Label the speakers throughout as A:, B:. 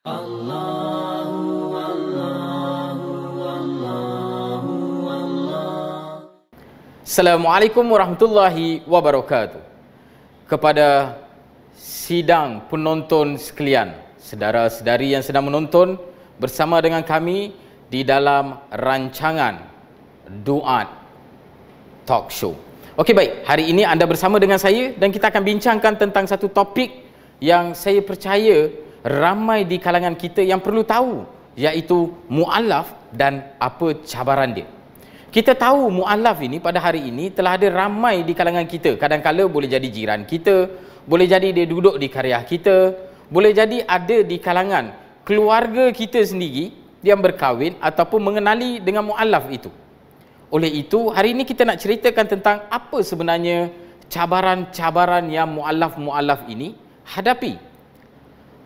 A: Allahu Allahu Allahu Allah. Assalamualaikum warahmatullahi wabarakatuh. Kepada sidang penonton sekalian, saudara-saudari yang sedang menonton bersama dengan kami di dalam rancangan Duat Talk Show. Okey, baik, hari ini anda bersama dengan saya dan kita akan bincangkan tentang satu topik yang saya percaya ramai di kalangan kita yang perlu tahu, iaitu mu'allaf dan apa cabaran dia. Kita tahu mu'allaf ini pada hari ini telah ada ramai di kalangan kita. Kadang-kadang boleh jadi jiran kita, boleh jadi dia duduk di karya kita, boleh jadi ada di kalangan keluarga kita sendiri yang berkahwin ataupun mengenali dengan mu'allaf itu. Oleh itu, hari ini kita nak ceritakan tentang apa sebenarnya cabaran-cabaran yang mu'allaf-mu'allaf ini hadapi.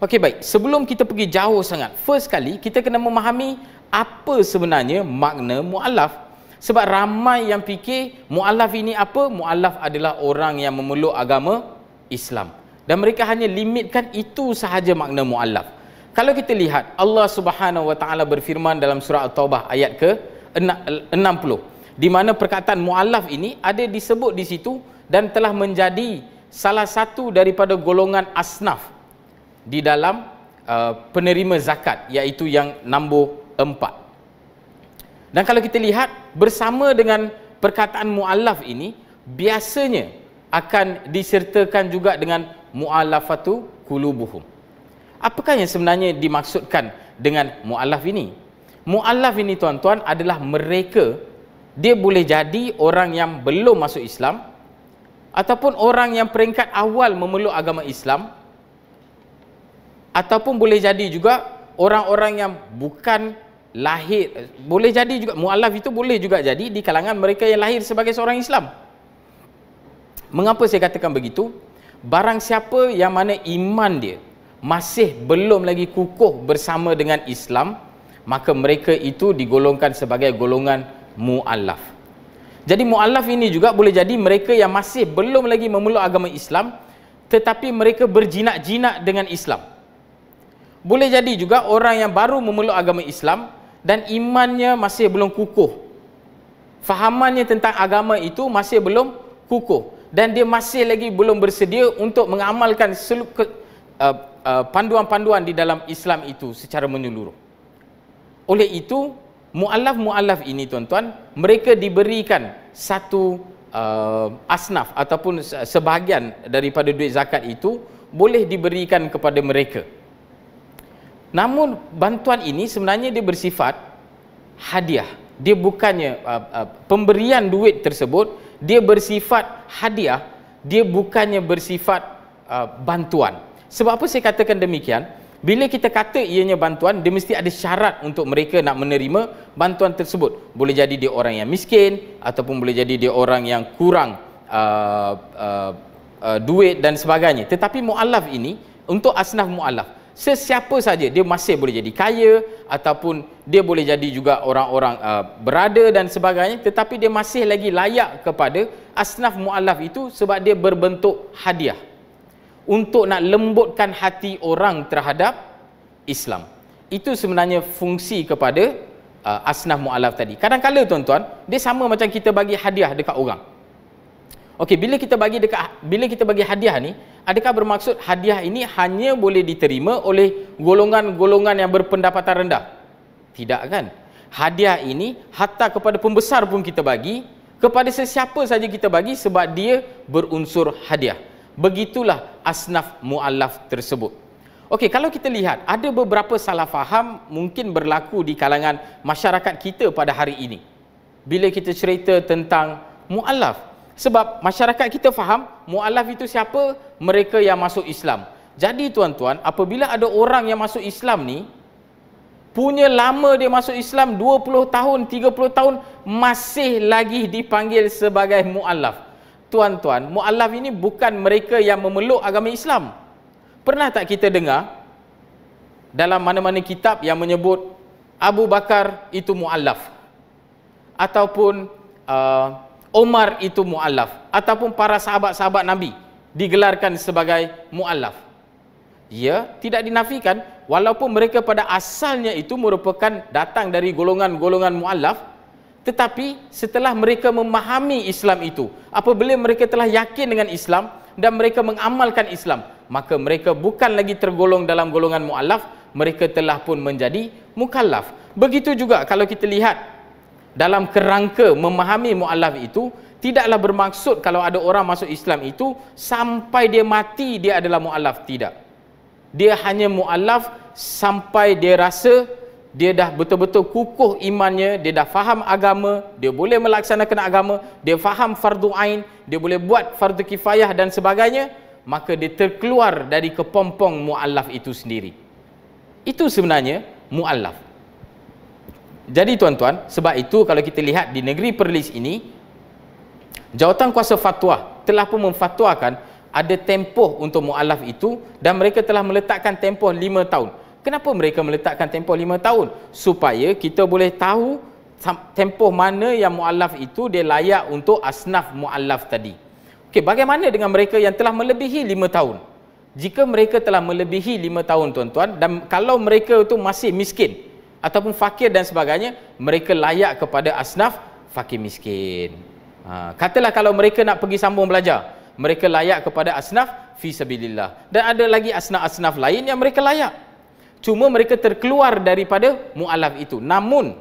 A: Okey, baik, sebelum kita pergi jauh sangat, first kali kita kena memahami apa sebenarnya makna mu'allaf. Sebab ramai yang fikir mu'allaf ini apa? Mu'allaf adalah orang yang memeluk agama Islam, dan mereka hanya limitkan itu sahaja makna mu'allaf. Kalau kita lihat, Allah Subhanahu Wa Taala berfirman dalam surah At-Taubah ayat ke-60, di mana perkataan mu'allaf ini ada disebut di situ dan telah menjadi salah satu daripada golongan asnaf di dalam penerima zakat, iaitu yang nombor 4. Dan kalau kita lihat bersama dengan perkataan mu'allaf ini, biasanya akan disertakan juga dengan mu'allafatu qulubuhum. Apakah yang sebenarnya dimaksudkan dengan mu'allaf ini? Mu'allaf ini, tuan-tuan, adalah mereka, dia boleh jadi orang yang belum masuk Islam ataupun orang yang peringkat awal memeluk agama Islam, ataupun boleh jadi juga orang-orang yang bukan lahir. Boleh jadi juga mu'allaf itu boleh juga jadi di kalangan mereka yang lahir sebagai seorang Islam. Mengapa saya katakan begitu? Barang siapa yang mana iman dia masih belum lagi kukuh bersama dengan Islam, maka mereka itu digolongkan sebagai golongan mu'allaf. Jadi mu'allaf ini juga boleh jadi mereka yang masih belum lagi memeluk agama Islam, tetapi mereka berjinak-jinak dengan Islam. Boleh jadi juga orang yang baru memeluk agama Islam dan imannya masih belum kukuh, fahamannya tentang agama itu masih belum kukuh, dan dia masih lagi belum bersedia untuk mengamalkan panduan-panduan di dalam Islam itu secara menyeluruh. Oleh itu, mu'allaf-mu'allaf ini, tuan-tuan, mereka diberikan satu asnaf ataupun sebahagian daripada duit zakat itu boleh diberikan kepada mereka. Namun bantuan ini sebenarnya dia bersifat hadiah. Dia bukannya pemberian duit tersebut, dia bersifat hadiah, dia bukannya bersifat bantuan. Sebab apa saya katakan demikian? Bila kita kata ianya bantuan, dia mesti ada syarat untuk mereka nak menerima bantuan tersebut. Boleh jadi dia orang yang miskin, ataupun boleh jadi dia orang yang kurang duit dan sebagainya. Tetapi mu'allaf ini, untuk asnaf mu'allaf, sesiapa saja, dia masih boleh jadi kaya, ataupun dia boleh jadi juga orang-orang berada dan sebagainya, tetapi dia masih lagi layak kepada asnaf mu'allaf itu sebab dia berbentuk hadiah untuk nak lembutkan hati orang terhadap Islam. Itu sebenarnya fungsi kepada asnaf mu'allaf tadi. Kadang-kadang, tuan-tuan, dia sama macam kita bagi hadiah dekat orang. Okey, bila kita bagi hadiah ni, adakah bermaksud hadiah ini hanya boleh diterima oleh golongan-golongan yang berpendapatan rendah? Tidak, kan? Hadiah ini hatta kepada pembesar pun kita bagi, kepada sesiapa saja kita bagi, sebab dia berunsur hadiah. Begitulah asnaf mu'allaf tersebut. Okey, kalau kita lihat, ada beberapa salah faham mungkin berlaku di kalangan masyarakat kita pada hari ini bila kita cerita tentang mu'allaf. Sebab masyarakat kita faham mu'allaf itu siapa? Mereka yang masuk Islam. Jadi, tuan-tuan, apabila ada orang yang masuk Islam ni, punya lama dia masuk Islam 20 tahun, 30 tahun, masih lagi dipanggil sebagai mu'allaf. Tuan-tuan, mu'allaf ini bukan mereka yang memeluk agama Islam. Pernah tak kita dengar dalam mana-mana kitab yang menyebut Abu Bakar itu mu'allaf, ataupun Umar itu mu'allaf, ataupun para sahabat-sahabat Nabi digelarkan sebagai mu'allaf? Ya, tidak dinafikan walaupun mereka pada asalnya itu merupakan datang dari golongan-golongan mu'allaf, tetapi setelah mereka memahami Islam itu, apabila mereka telah yakin dengan Islam dan mereka mengamalkan Islam, maka mereka bukan lagi tergolong dalam golongan mu'allaf, mereka telah pun menjadi mukallaf. Begitu juga kalau kita lihat dalam kerangka memahami mu'allaf itu, tidaklah bermaksud kalau ada orang masuk Islam itu sampai dia mati dia adalah mu'allaf, tidak. Dia hanya mu'allaf sampai dia rasa dia dah betul-betul kukuh imannya, dia dah faham agama, dia boleh melaksanakan agama, dia faham fardu ain, dia boleh buat fardu kifayah dan sebagainya, maka dia terkeluar dari kepompong mu'allaf itu sendiri. Itu sebenarnya mu'allaf. Jadi tuan-tuan, sebab itu kalau kita lihat di negeri Perlis ini, Jawatan Kuasa Fatwa telah pun memfatwakan ada tempoh untuk mu'allaf itu, dan mereka telah meletakkan tempoh 5 tahun. Kenapa mereka meletakkan tempoh 5 tahun? Supaya kita boleh tahu tempoh mana yang mu'allaf itu dia layak untuk asnaf mu'allaf tadi. Okey, bagaimana dengan mereka yang telah melebihi 5 tahun? Jika mereka telah melebihi 5 tahun tuan-tuan, dan kalau mereka itu masih miskin ataupun fakir dan sebagainya, mereka layak kepada asnaf fakir miskin. Katalah kalau mereka nak pergi sambung belajar, mereka layak kepada asnaf fi sabilillah. Dan ada lagi asnaf-asnaf lain yang mereka layak. Cuma mereka terkeluar daripada mu'allaf itu. Namun,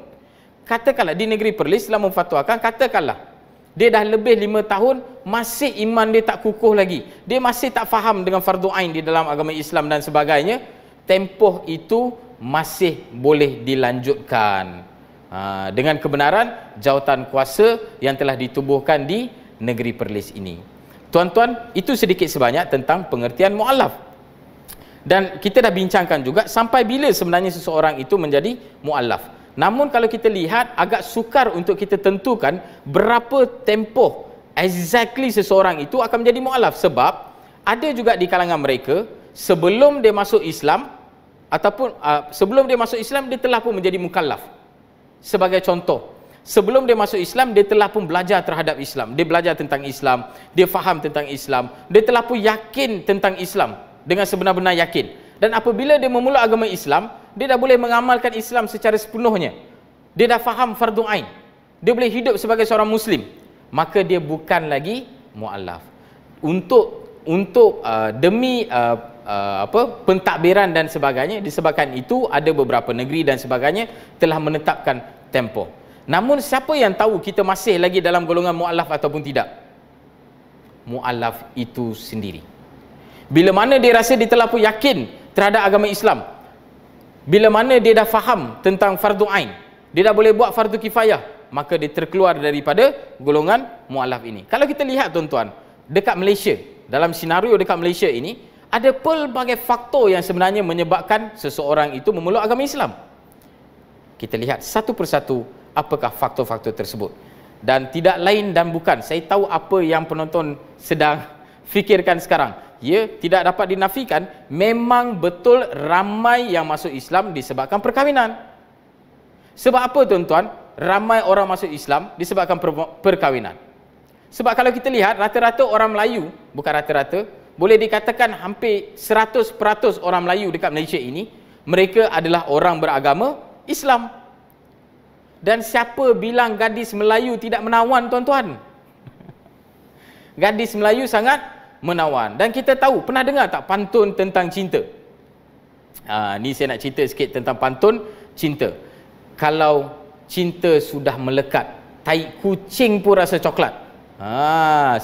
A: katakanlah di negeri Perlis telah memfatwakan, katakanlah dia dah lebih 5 tahun, masih iman dia tak kukuh lagi. Dia masih tak faham dengan fardu ain di dalam agama Islam dan sebagainya. Tempoh itu masih boleh dilanjutkan. Dengan kebenaran jawatan kuasa yang telah ditubuhkan di negeri Perlis ini. Tuan-tuan, itu sedikit sebanyak tentang pengertian mu'allaf. Dan kita dah bincangkan juga sampai bila sebenarnya seseorang itu menjadi mu'allaf. Namun kalau kita lihat, agak sukar untuk kita tentukan berapa tempoh exactly seseorang itu akan menjadi mu'allaf. Sebab ada juga di kalangan mereka, sebelum dia masuk Islam, ataupun sebelum dia masuk Islam, dia telah pun menjadi mukallaf. Sebagai contoh, sebelum dia masuk Islam, dia telah pun belajar terhadap Islam. Dia belajar tentang Islam, dia faham tentang Islam, dia telah pun yakin tentang Islam dengan sebenar-benar yakin. Dan apabila dia memulai agama Islam, dia dah boleh mengamalkan Islam secara sepenuhnya. Dia dah faham fardu ain, dia boleh hidup sebagai seorang Muslim, maka dia bukan lagi mu'allaf. Demi pentadbiran dan sebagainya, disebabkan itu ada beberapa negeri dan sebagainya telah menetapkan tempoh. Namun siapa yang tahu kita masih lagi dalam golongan mu'allaf ataupun tidak? Mu'allaf itu sendiri. Bila mana dia rasa dia telah pun yakin terhadap agama Islam, bila mana dia dah faham tentang fardu ain, dia dah boleh buat fardu kifayah, maka dia terkeluar daripada golongan mu'allaf ini. Kalau kita lihat tuan-tuan, dekat Malaysia, dalam senario dekat Malaysia ini, ada pelbagai faktor yang sebenarnya menyebabkan seseorang itu memeluk agama Islam. Kita lihat satu persatu apakah faktor-faktor tersebut. Dan tidak lain dan bukan, saya tahu apa yang penonton sedang fikirkan sekarang. Ya, tidak dapat dinafikan, memang betul ramai yang masuk Islam disebabkan perkahwinan. Sebab apa tuan-tuan? Ramai orang masuk Islam disebabkan perkahwinan. Sebab kalau kita lihat, rata-rata orang Melayu, bukan rata-rata, boleh dikatakan hampir 100% orang Melayu dekat Malaysia ini, mereka adalah orang beragama Islam. Dan siapa bilang gadis Melayu tidak menawan, tuan-tuan? Gadis Melayu sangat menawan. Dan kita tahu, pernah dengar tak pantun tentang cinta? Ni saya nak cerita sikit tentang pantun cinta. Kalau cinta sudah melekat, tai kucing pun rasa coklat.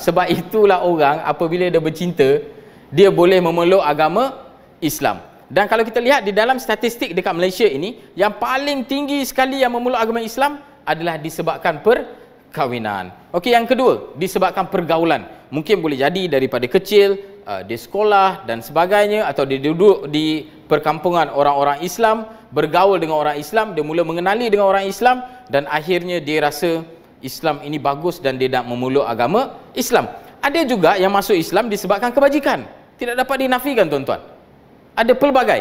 A: Sebab itulah orang apabila dia bercinta, dia boleh memeluk agama Islam. Dan kalau kita lihat di dalam statistik dekat Malaysia ini, yang paling tinggi sekali yang memeluk agama Islam adalah disebabkan perkahwinan. Okey, yang kedua, disebabkan pergaulan. Mungkin boleh jadi daripada kecil, di sekolah dan sebagainya, atau dia duduk di perkampungan orang-orang Islam, bergaul dengan orang Islam, dia mula mengenali dengan orang Islam, dan akhirnya dia rasa Islam ini bagus dan dia nak memeluk agama Islam. Ada juga yang masuk Islam disebabkan kebajikan. Tidak dapat dinafikan, tuan-tuan. Ada pelbagai.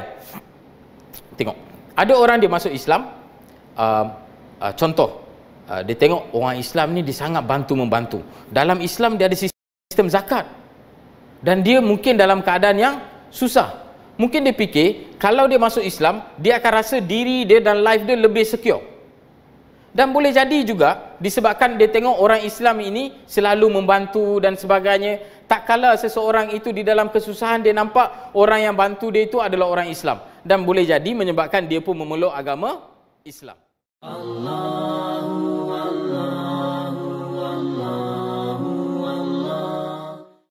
A: Tengok, ada orang dia masuk Islam, contoh, dia tengok orang Islam ni dia sangat bantu-membantu. Dalam Islam dia ada sistem zakat, dan dia mungkin dalam keadaan yang susah. Mungkin dia fikir, kalau dia masuk Islam, dia akan rasa diri dia dan life dia lebih secure. Dan boleh jadi juga, disebabkan dia tengok orang Islam ini selalu membantu dan sebagainya. Tak kala seseorang itu di dalam kesusahan, dia nampak orang yang bantu dia itu adalah orang Islam. Dan boleh jadi menyebabkan dia pun memeluk agama Islam. Allah.